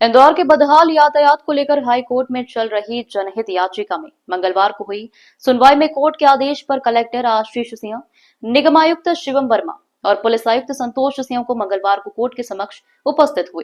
इंदौर के बदहाल यातायात को लेकर हाई कोर्ट में चल रही जनहित याचिका में मंगलवार को हुई सुनवाई में कोर्ट के आदेश पर कलेक्टर आशीष सिंह, निगमायुक्त शिवम वर्मा और पुलिस आयुक्त संतोष सिंह को मंगलवार को कोर्ट के समक्ष उपस्थित हुए।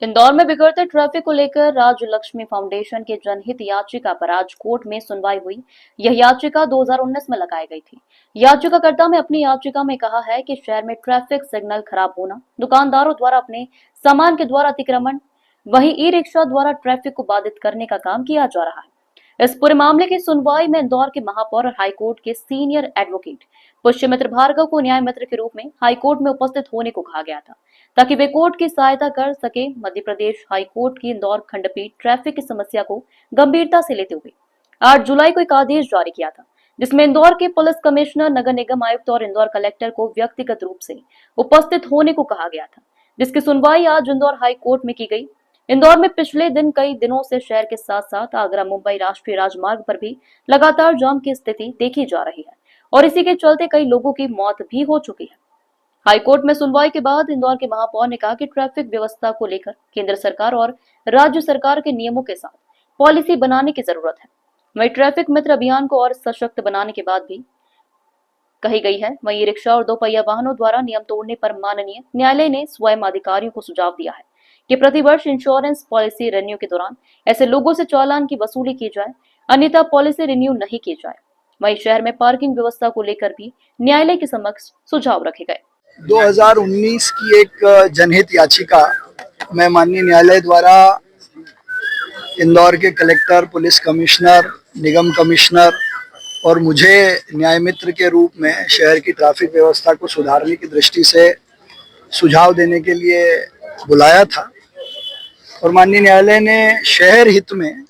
इंदौर में बिगड़ते ट्रैफिक को लेकर राज लक्ष्मी फाउंडेशन के जनहित याचिका पर आज कोर्ट में सुनवाई हुई। यह याचिका 2019 में लगाई गई थी। याचिकाकर्ता ने अपनी याचिका में कहा है कि शहर में ट्रैफिक सिग्नल खराब होना, दुकानदारों द्वारा अपने सामान के द्वारा अतिक्रमण, वहीं ई रिक्शा द्वारा ट्रैफिक को बाधित करने का काम किया जा रहा है। इस पूरे मामले की सुनवाई में इंदौर के महापौर और हाईकोर्ट के सीनियर एडवोकेट पुष्यमित्र भार्गव को न्याय मित्र के रूप में हाईकोर्ट में उपस्थित होने को कहा गया था, ताकि वे कोर्ट की सहायता कर सके। मध्य प्रदेश हाईकोर्ट की इंदौर खंडपीठ ट्रैफिक की समस्या को गंभीरता से लेते हुए 8 जुलाई को एक आदेश जारी किया था, जिसमें इंदौर के पुलिस कमिश्नर, नगर निगम आयुक्त और इंदौर कलेक्टर को व्यक्तिगत रूप से उपस्थित होने को कहा गया था, जिसकी सुनवाई आज इंदौर हाई कोर्ट में की गई। इंदौर में पिछले दिन कई दिनों से शहर के साथ साथ आगरा मुंबई राष्ट्रीय राजमार्ग पर भी लगातार जाम की स्थिति देखी जा रही है और इसी के चलते कई लोगों की मौत भी हो चुकी है। हाईकोर्ट में सुनवाई के बाद इंदौर के महापौर ने कहा कि ट्रैफिक व्यवस्था को लेकर केंद्र सरकार और राज्य सरकार के नियमों के साथ पॉलिसी बनाने की जरूरत है। वहीं ट्रैफिक मित्र अभियान को और सशक्त बनाने की बात भी कही गई है। वहीं रिक्शा और 2 पहिया वाहनों द्वारा नियम तोड़ने पर माननीय न्यायालय ने स्वयं अधिकारियों को सुझाव दिया है कि प्रतिवर्ष इंश्योरेंस पॉलिसी रिन्यू के दौरान ऐसे लोगों से चालान की वसूली की जाए, अन्यथा पॉलिसी रिन्यू नहीं की जाए। वहीं शहर में पार्किंग व्यवस्था को लेकर भी न्यायालय के समक्ष सुझाव रखे गए। 2019 की एक जनहित याचिका में माननीय न्यायालय द्वारा इंदौर के कलेक्टर, पुलिस कमिश्नर, निगम कमिश्नर और मुझे न्याय मित्र के रूप में शहर की ट्रैफिक व्यवस्था को सुधारने की दृष्टि से सुझाव देने के लिए बुलाया था और माननीय न्यायालय ने शहर हित में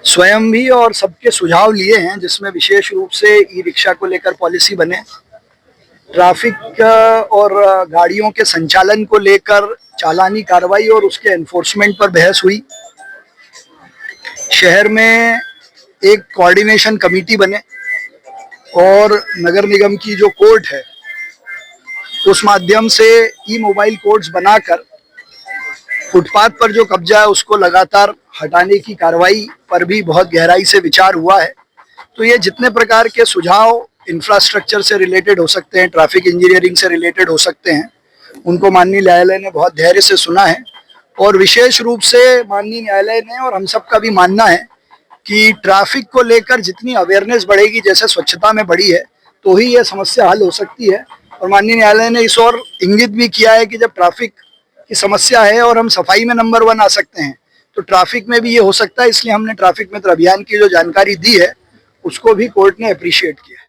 स्वयं भी और सबके सुझाव लिए हैं, जिसमें विशेष रूप से ई रिक्शा को लेकर पॉलिसी बने, ट्रैफिक और गाड़ियों के संचालन को लेकर चालानी कार्रवाई और उसके एनफोर्समेंट पर बहस हुई। शहर में एक कोऑर्डिनेशन कमेटी बने और नगर निगम की जो कोर्ट है उस माध्यम से ई मोबाइल कोर्ट्स बनाकर फुटपाथ पर जो कब्जा है उसको लगातार हटाने की कार्रवाई पर भी बहुत गहराई से विचार हुआ है। तो ये जितने प्रकार के सुझाव इंफ्रास्ट्रक्चर से रिलेटेड हो सकते हैं, ट्रैफिक इंजीनियरिंग से रिलेटेड हो सकते हैं, उनको माननीय न्यायालय ने बहुत धैर्य से सुना है और विशेष रूप से माननीय न्यायालय ने और हम सबका भी मानना है कि ट्रैफिक को लेकर जितनी अवेयरनेस बढ़ेगी, जैसे स्वच्छता में बढ़ी है, तो ही ये समस्या हल हो सकती है। और माननीय न्यायालय ने इस ओर इंगित भी किया है कि जब ट्रैफिक की समस्या है और हम सफाई में नंबर 1 आ सकते हैं, तो ट्रैफिक में भी ये हो सकता है। इसलिए हमने ट्रैफिक मित्र अभियान की जो जानकारी दी है उसको भी कोर्ट ने अप्रिशिएट किया है।